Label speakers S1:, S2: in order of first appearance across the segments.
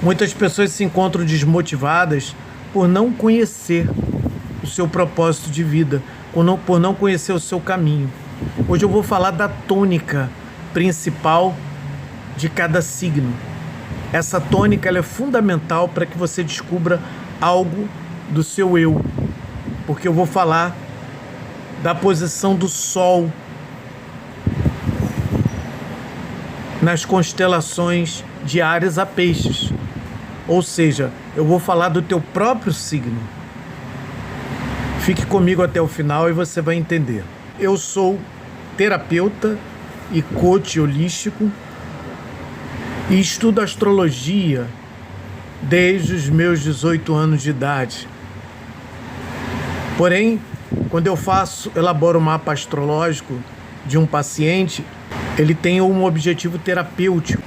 S1: Muitas pessoas se encontram desmotivadas por não conhecer o seu propósito de vida, por não conhecer o seu caminho. Hoje eu vou falar da tônica principal de cada signo. Essa tônica ela é fundamental para que você descubra algo do seu eu, porque eu vou falar da posição do Sol nas constelações de Áries a Peixes. Ou seja, eu vou falar do teu próprio signo. Fique comigo até o final e você vai entender. Eu sou terapeuta e coach holístico e estudo astrologia desde os meus 18 anos de idade. Porém, quando eu elaboro um mapa astrológico de um paciente, ele tem um objetivo terapêutico.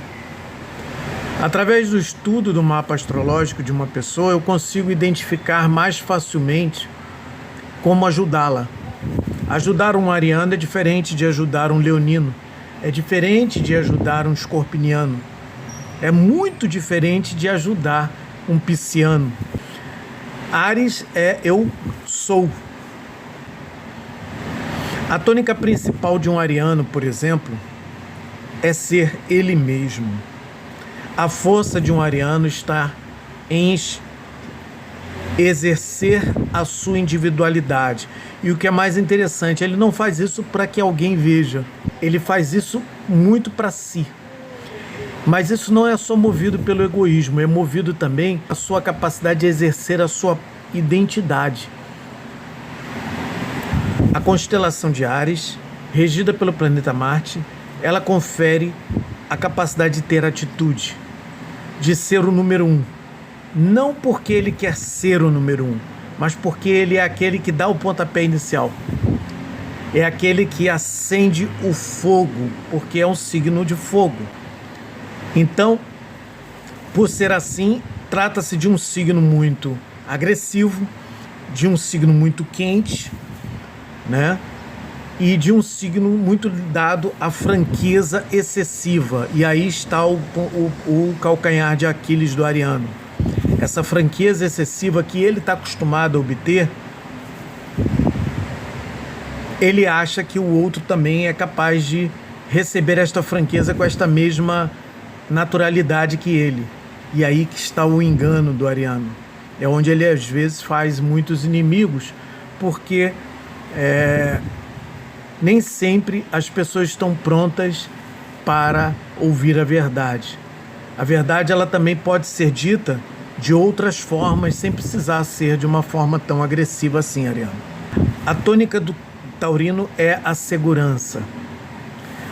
S1: Através do estudo do mapa astrológico de uma pessoa, eu consigo identificar mais facilmente como ajudá-la. Ajudar um ariano é diferente de ajudar um leonino, é diferente de ajudar um escorpiniano, é muito diferente de ajudar um pisciano. Áries é eu sou. A tônica principal de um ariano, por exemplo, é ser ele mesmo. A força de um ariano está em exercer a sua individualidade. E o que é mais interessante, ele não faz isso para que alguém veja. Ele faz isso muito para si. Mas isso não é só movido pelo egoísmo, é movido também a sua capacidade de exercer a sua identidade. A constelação de Áries, regida pelo planeta Marte, ela confere a capacidade de ter atitude, de ser o número um. Não porque ele quer ser o número um, mas porque ele é aquele que dá o pontapé inicial. É aquele que acende o fogo, porque é um signo de fogo. Então, por ser assim, trata-se de um signo muito agressivo, de um signo muito quente, né? E de um signo muito dado à franqueza excessiva. E aí está o calcanhar de Aquiles do ariano. Essa franqueza excessiva que ele está acostumado a obter, ele acha que o outro também é capaz de receber esta franqueza com esta mesma naturalidade que ele. E aí que está o engano do ariano. É onde ele às vezes faz muitos inimigos, porque nem sempre as pessoas estão prontas para ouvir a verdade. A verdade ela também pode ser dita de outras formas, sem precisar ser de uma forma tão agressiva assim, ariano. A tônica do taurino é a segurança.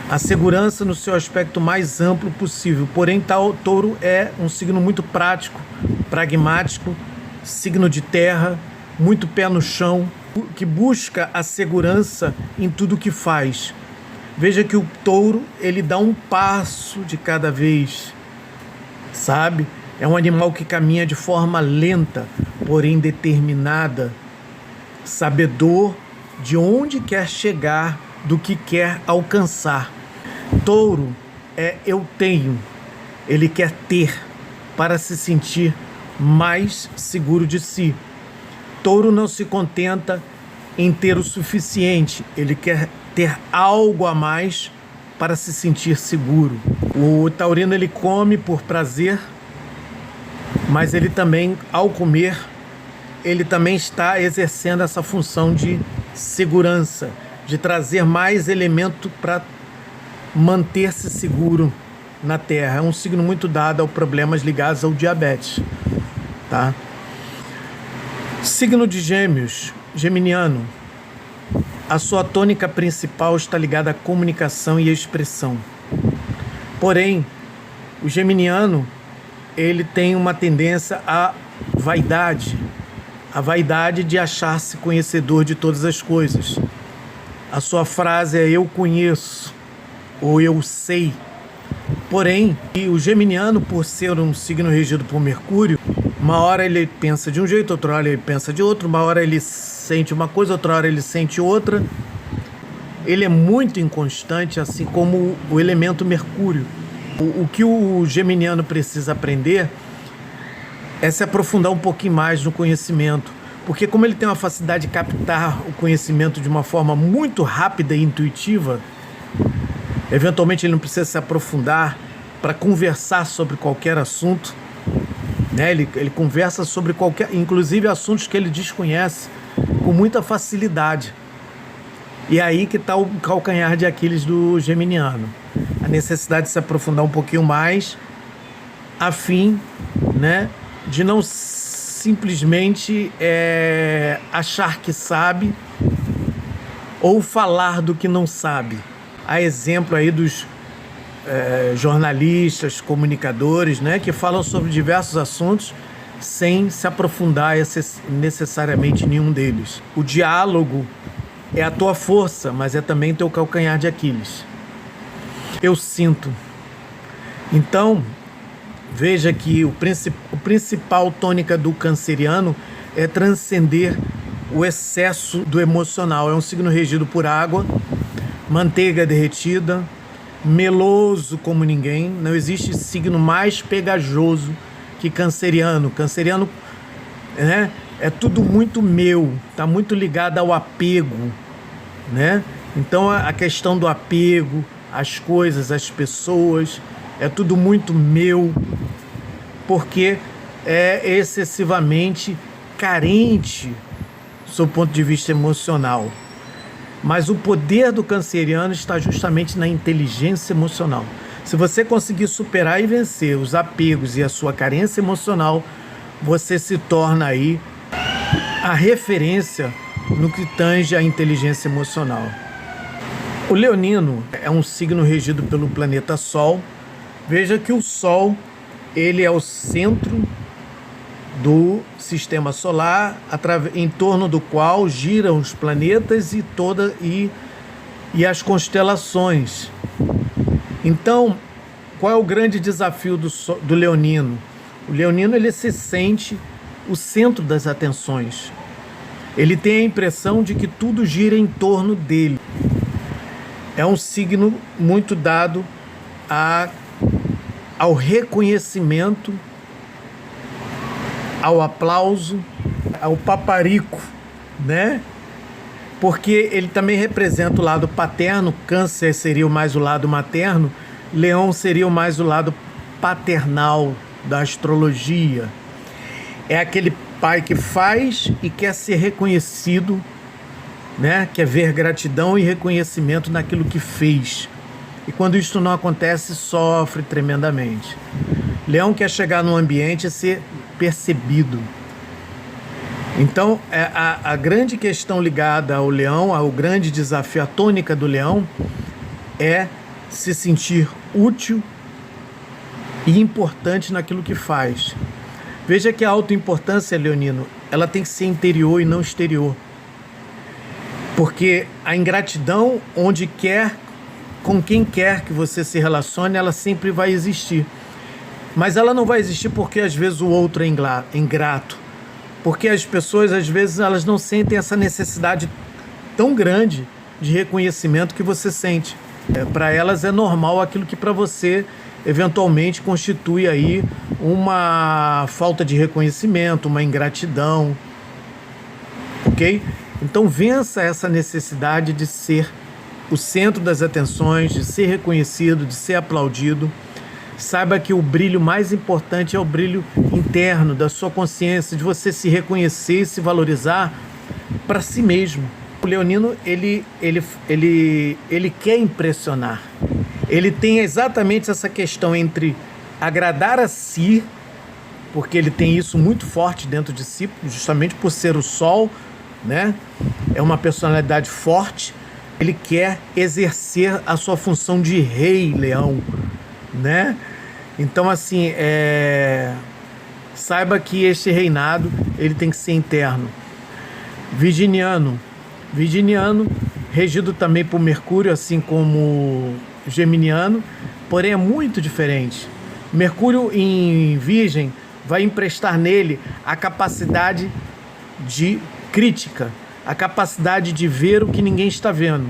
S1: A segurança no seu aspecto mais amplo possível. Porém, touro é um signo muito prático, pragmático, signo de terra, muito pé no chão, que busca a segurança em tudo que faz. Veja que o touro, ele dá um passo de cada vez, sabe? É um animal que caminha de forma lenta, porém determinada, sabedor de onde quer chegar, do que quer alcançar. Touro é eu tenho, ele quer ter para se sentir mais seguro de si. Touro não se contenta em ter o suficiente, ele quer ter algo a mais para se sentir seguro. O taurino ele come por prazer, mas ele também, ao comer, ele também está exercendo essa função de segurança, de trazer mais elemento para manter-se seguro na Terra. É um signo muito dado a problemas ligados ao diabetes, tá? Signo de Gêmeos, geminiano. A sua tônica principal está ligada à comunicação e à expressão. Porém, o geminiano, ele tem uma tendência à vaidade. A vaidade de achar-se conhecedor de todas as coisas. A sua frase é eu conheço ou eu sei. Porém, o geminiano, por ser um signo regido por Mercúrio, uma hora ele pensa de um jeito, outra hora ele pensa de outro, uma hora ele sente uma coisa, outra hora ele sente outra. Ele é muito inconstante, assim como o elemento Mercúrio. O que o geminiano precisa aprender é se aprofundar um pouquinho mais no conhecimento, porque como ele tem uma facilidade de captar o conhecimento de uma forma muito rápida e intuitiva, eventualmente ele não precisa se aprofundar para conversar sobre qualquer assunto, né? Ele conversa sobre qualquer, inclusive assuntos que ele desconhece, com muita facilidade. E aí que está o calcanhar de Aquiles do geminiano. A necessidade de se aprofundar um pouquinho mais, a fim, né, de não simplesmente achar que sabe ou falar do que não sabe. Há exemplo aí dos jornalistas, comunicadores, né, que falam sobre diversos assuntos sem se aprofundar necessariamente em nenhum deles. O diálogo é a tua força, mas é também teu calcanhar de Aquiles. Eu sinto. Então, veja que o principal tônica do canceriano é transcender o excesso do emocional. É um signo regido por água, manteiga derretida, meloso como ninguém. Não existe signo mais pegajoso que canceriano. Canceriano, né, é tudo muito meu, está muito ligado ao apego, né? Então a questão do apego, as coisas, as pessoas, é tudo muito meu, porque é excessivamente carente sob o ponto de vista emocional. Mas o poder do canceriano está justamente na inteligência emocional. Se você conseguir superar e vencer os apegos e a sua carência emocional, você se torna aí a referência no que tange à inteligência emocional. O leonino é um signo regido pelo planeta Sol. Veja que o Sol, ele é o centro do sistema solar, em torno do qual giram os planetas e as constelações. Então, qual é o grande desafio do leonino? O leonino, ele se sente o centro das atenções. Ele tem a impressão de que tudo gira em torno dele. É um signo muito dado ao reconhecimento, ao aplauso, ao paparico, né? Porque ele também representa o lado paterno. Câncer seria mais o lado materno, Leão seria mais o lado paternal da astrologia. É aquele pai que faz e quer ser reconhecido, né? Quer ver gratidão e reconhecimento naquilo que fez. E quando isso não acontece, sofre tremendamente. Leão quer chegar num ambiente e ser percebido. Então, a grande questão ligada ao leão, ao grande desafio, a tônica do leão, é se sentir útil e importante naquilo que faz. Veja que a autoimportância, leonino, ela tem que ser interior e não exterior. Porque a ingratidão, onde quer, com quem quer que você se relacione, ela sempre vai existir. Mas ela não vai existir porque às vezes o outro é ingrato. Porque as pessoas, às vezes, elas não sentem essa necessidade tão grande de reconhecimento que você sente. Para elas é normal aquilo que para você eventualmente constitui aí uma falta de reconhecimento, uma ingratidão, ok? Então vença essa necessidade de ser o centro das atenções, de ser reconhecido, de ser aplaudido. Saiba que o brilho mais importante é o brilho interno da sua consciência, de você se reconhecer e se valorizar para si mesmo. O leonino, ele quer impressionar. Ele tem exatamente essa questão entre agradar a si, porque ele tem isso muito forte dentro de si, justamente por ser o Sol, né? É uma personalidade forte. Ele quer exercer a sua função de rei leão, né? Então, assim, saiba que este reinado, ele tem que ser interno. Virginiano, regido também por Mercúrio, assim como Geminiano, porém é muito diferente. Mercúrio em Virgem vai emprestar nele a capacidade de crítica, a capacidade de ver o que ninguém está vendo,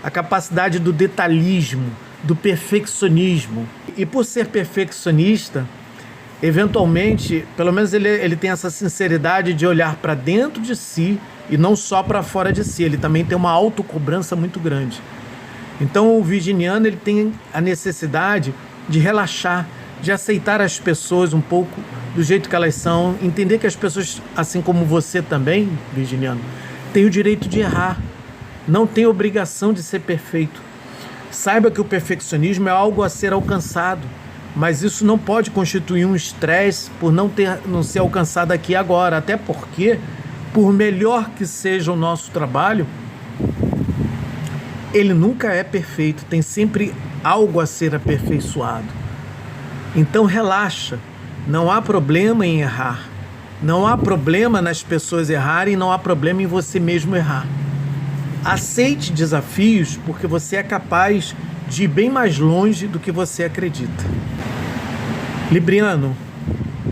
S1: a capacidade do detalhismo, do perfeccionismo. E por ser perfeccionista, eventualmente, pelo menos ele tem essa sinceridade de olhar para dentro de si e não só para fora de si. Ele também tem uma autocobrança muito grande. Então o virginiano ele tem a necessidade de relaxar, de aceitar as pessoas um pouco do jeito que elas são, entender que as pessoas, assim como você também, virginiano, tem o direito de errar, não tem obrigação de ser perfeito. Saiba que o perfeccionismo é algo a ser alcançado, mas isso não pode constituir um estresse por não ser alcançado aqui e agora, até porque, por melhor que seja o nosso trabalho, ele nunca é perfeito, tem sempre algo a ser aperfeiçoado. Então relaxa, não há problema em errar, não há problema nas pessoas errarem, não há problema em você mesmo errar. Aceite desafios porque você é capaz de ir bem mais longe do que você acredita. Libriano,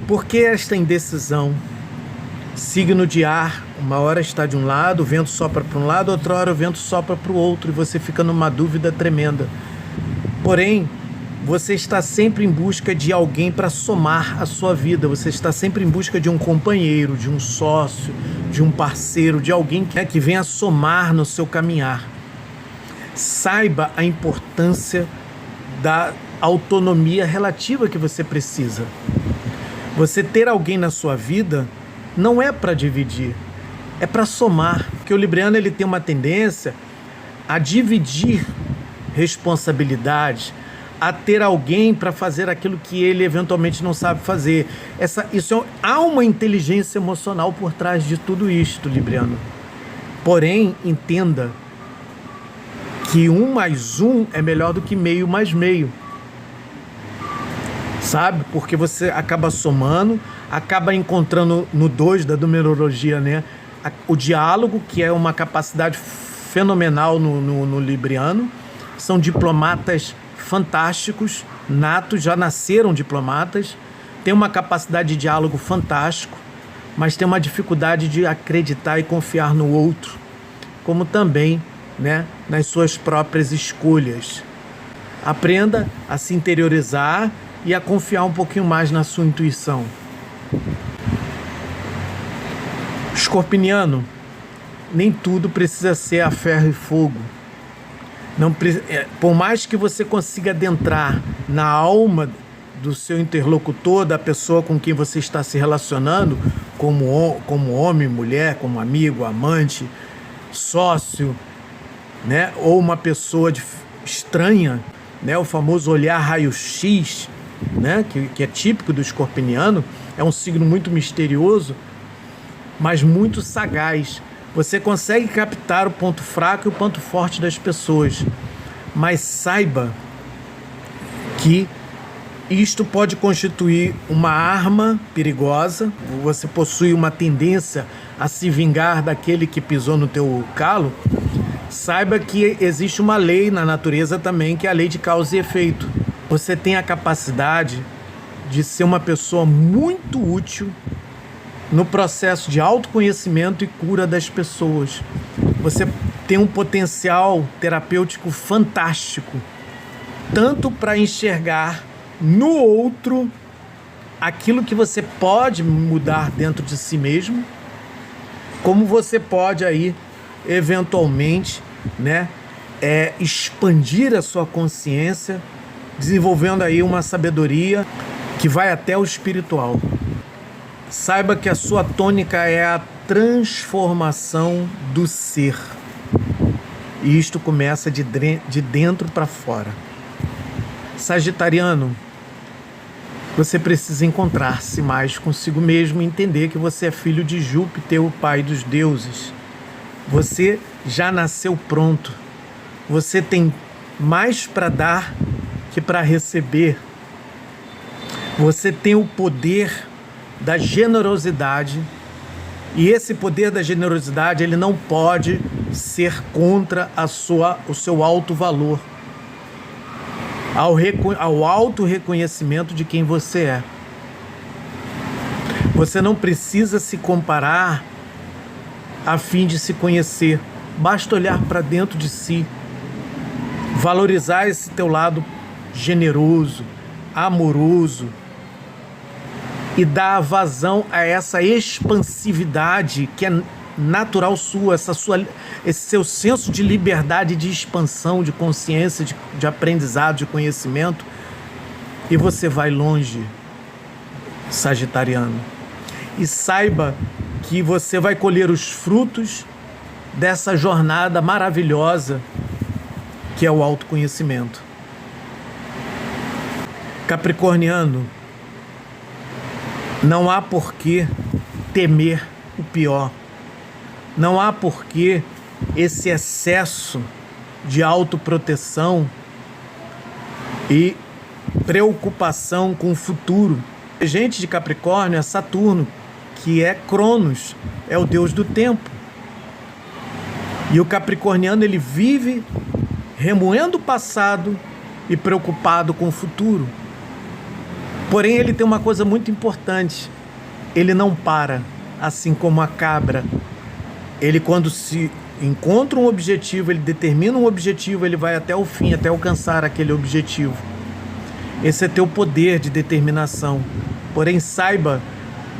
S1: por que esta indecisão? Signo de ar, uma hora está de um lado, o vento sopra para um lado, outra hora o vento sopra para o outro e você fica numa dúvida tremenda. Porém, você está sempre em busca de alguém para somar a sua vida, você está sempre em busca de um companheiro, de um sócio, de um parceiro, de alguém que venha somar no seu caminhar. Saiba a importância da autonomia relativa que você precisa. Você ter alguém na sua vida não é para dividir, é para somar, porque o libriano ele tem uma tendência a dividir responsabilidades, a ter alguém para fazer aquilo que ele eventualmente não sabe fazer. Há uma inteligência emocional por trás de tudo isto, libriano. Porém, entenda que 1 mais 1 é melhor do que meio mais meio. Sabe? Porque você acaba somando, acaba encontrando no 2 da numerologia, né? O diálogo, que é uma capacidade fenomenal no libriano. São diplomatas fantásticos, natos, já nasceram diplomatas, tem uma capacidade de diálogo fantástico, mas tem uma dificuldade de acreditar e confiar no outro, como também, né, nas suas próprias escolhas. Aprenda a se interiorizar e a confiar um pouquinho mais na sua intuição. Escorpiniano, nem tudo precisa ser a ferro e fogo. Por mais que você consiga adentrar na alma do seu interlocutor, da pessoa com quem você está se relacionando, como homem, mulher, como amigo, amante, sócio, né? Ou uma pessoa estranha, né? O famoso olhar raio-x, né? Que é típico do escorpiniano, é um signo muito misterioso, mas muito sagaz. Você consegue captar o ponto fraco e o ponto forte das pessoas, mas saiba que isto pode constituir uma arma perigosa. Você possui uma tendência a se vingar daquele que pisou no teu calo. Saiba que existe uma lei na natureza também, que é a lei de causa e efeito. Você tem a capacidade de ser uma pessoa muito útil no processo de autoconhecimento e cura das pessoas. Você tem um potencial terapêutico fantástico, tanto para enxergar no outro aquilo que você pode mudar dentro de si mesmo, como você pode aí, eventualmente, né, expandir a sua consciência, desenvolvendo aí uma sabedoria que vai até o espiritual. Saiba que a sua tônica é a transformação do ser. E isto começa de dentro para fora. Sagitariano, você precisa encontrar-se mais consigo mesmo e entender que você é filho de Júpiter, o pai dos deuses. Você já nasceu pronto. Você tem mais para dar que para receber. Você tem o poder da generosidade, e esse poder da generosidade ele não pode ser contra o seu alto valor, ao alto reconhecimento de quem você é. Você não precisa se comparar a fim de se conhecer, basta olhar para dentro de si, valorizar esse teu lado generoso, amoroso, e dá vazão a essa expansividade que é natural sua, esse seu senso de liberdade, de expansão, de consciência, de aprendizado, de conhecimento, e você vai longe, sagitariano. E saiba que você vai colher os frutos dessa jornada maravilhosa que é o autoconhecimento. Capricorniano, não há por que temer o pior. Não há por que esse excesso de autoproteção e preocupação com o futuro. O regente de Capricórnio é Saturno, que é Cronos, é o deus do tempo. E o capricorniano, ele vive remoendo o passado e preocupado com o futuro. Porém, ele tem uma coisa muito importante: ele não para, assim como a cabra. Ele, quando se encontra um objetivo, ele determina um objetivo, ele vai até o fim, até alcançar aquele objetivo. Esse é teu poder de determinação. Porém, saiba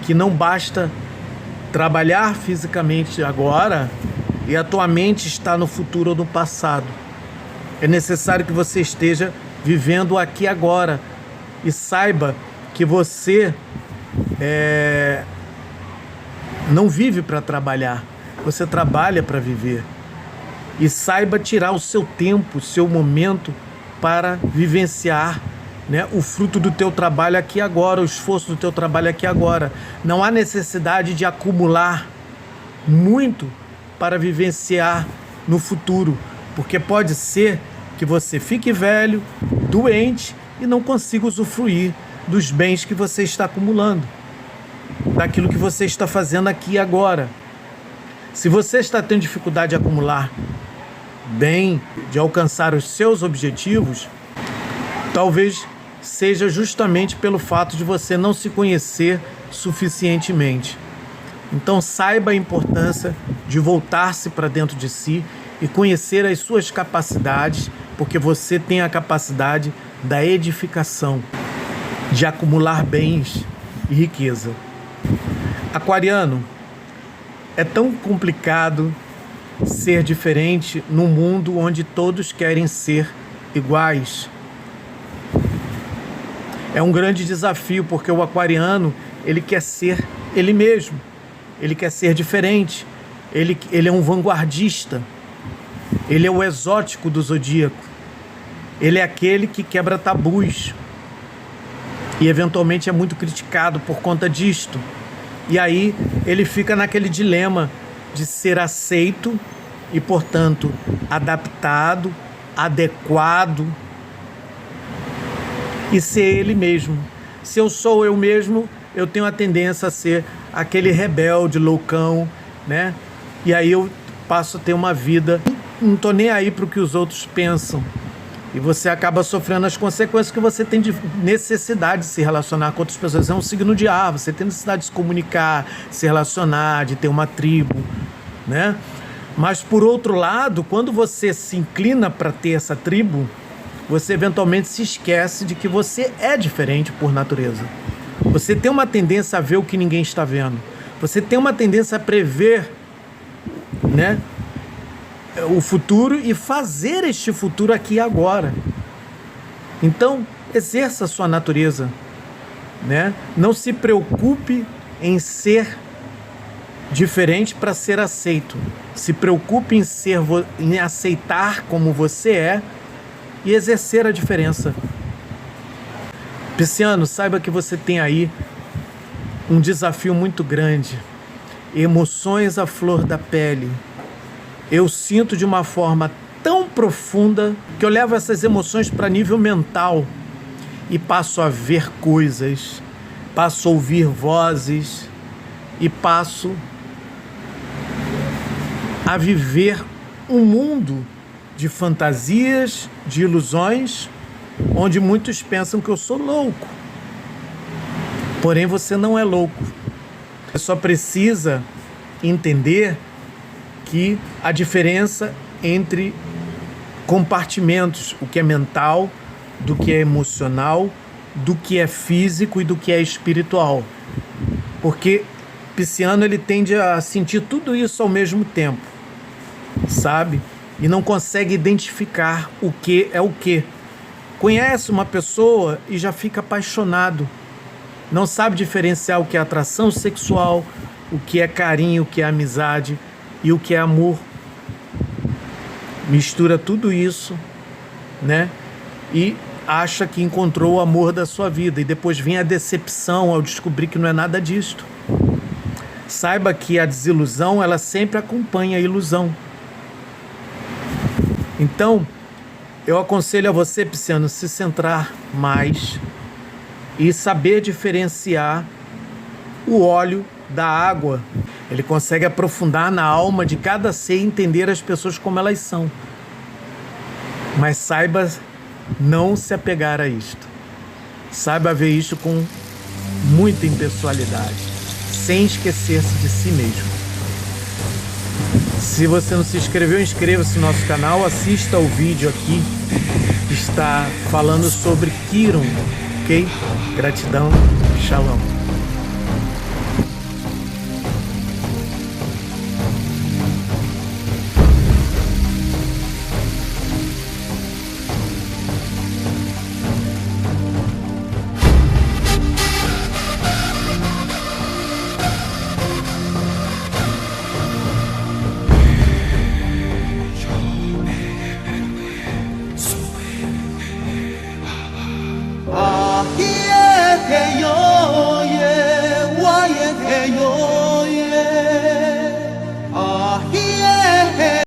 S1: que não basta trabalhar fisicamente agora e a tua mente está no futuro ou no passado. É necessário que você esteja vivendo aqui agora. E saiba que você não vive para trabalhar, você trabalha para viver. E saiba tirar o seu tempo, o seu momento para vivenciar, né, o fruto do teu trabalho aqui agora, o esforço do teu trabalho aqui agora. Não há necessidade de acumular muito para vivenciar no futuro, porque pode ser que você fique velho, doente e não consiga usufruir dos bens que você está acumulando, daquilo que você está fazendo aqui e agora. Se você está tendo dificuldade de acumular bem, de alcançar os seus objetivos, talvez seja justamente pelo fato de você não se conhecer suficientemente. Então saiba a importância de voltar-se para dentro de si e conhecer as suas capacidades, porque você tem a capacidade da edificação, de acumular bens e riqueza. Aquariano, é tão complicado ser diferente num mundo onde todos querem ser iguais. É um grande desafio, porque o aquariano, ele quer ser ele mesmo, ele quer ser diferente, ele é um vanguardista, ele é o exótico do zodíaco, ele é aquele que quebra tabus e eventualmente é muito criticado por conta disto. E aí ele fica naquele dilema de ser aceito e, portanto, adaptado, adequado e ser ele mesmo. Se eu sou eu mesmo, eu tenho a tendência a ser aquele rebelde, loucão, né? E aí eu passo a ter uma vida, não estou nem aí para o que os outros pensam. E você acaba sofrendo as consequências que você tem de necessidade de se relacionar com outras pessoas. É um signo de ar, você tem necessidade de se comunicar, se relacionar, de ter uma tribo, né? Mas, por outro lado, quando você se inclina para ter essa tribo, você eventualmente se esquece de que você é diferente por natureza. Você tem uma tendência a ver o que ninguém está vendo. Você tem uma tendência a prever, né, o futuro e fazer este futuro aqui e agora. Então, exerça a sua natureza, né? Não se preocupe em ser diferente para ser aceito. Se preocupe em aceitar como você é e exercer a diferença. Pisciano, saiba que você tem aí um desafio muito grande. Emoções à flor da pele. Eu sinto de uma forma tão profunda que eu levo essas emoções para nível mental e passo a ver coisas, passo a ouvir vozes e passo a viver um mundo de fantasias, de ilusões, onde muitos pensam que eu sou louco. Porém, você não é louco. Você só precisa entender que a diferença entre compartimentos, o que é mental, do que é emocional do que é físico e do que é espiritual. Porque pisciano ele tende a sentir tudo isso ao mesmo tempo, sabe? E não consegue identificar o que é o que. Conhece uma pessoa e já fica apaixonado. Não sabe diferenciar o que é atração sexual, o que é carinho, o que é amizade e o que é amor. Mistura tudo isso, né? E acha que encontrou o amor da sua vida. E depois vem a decepção ao descobrir que não é nada disto. Saiba que a desilusão, ela sempre acompanha a ilusão. Então, eu aconselho a você, pisciano, se centrar mais e saber diferenciar o óleo da água. Ele consegue aprofundar na alma de cada ser e entender as pessoas como elas são. Mas saiba não se apegar a isto. Saiba ver isto com muita impessoalidade, sem esquecer-se de si mesmo. Se você não se inscreveu, inscreva-se no nosso canal, assista ao vídeo aqui que está falando sobre Quirón, ok? Gratidão, Shalom.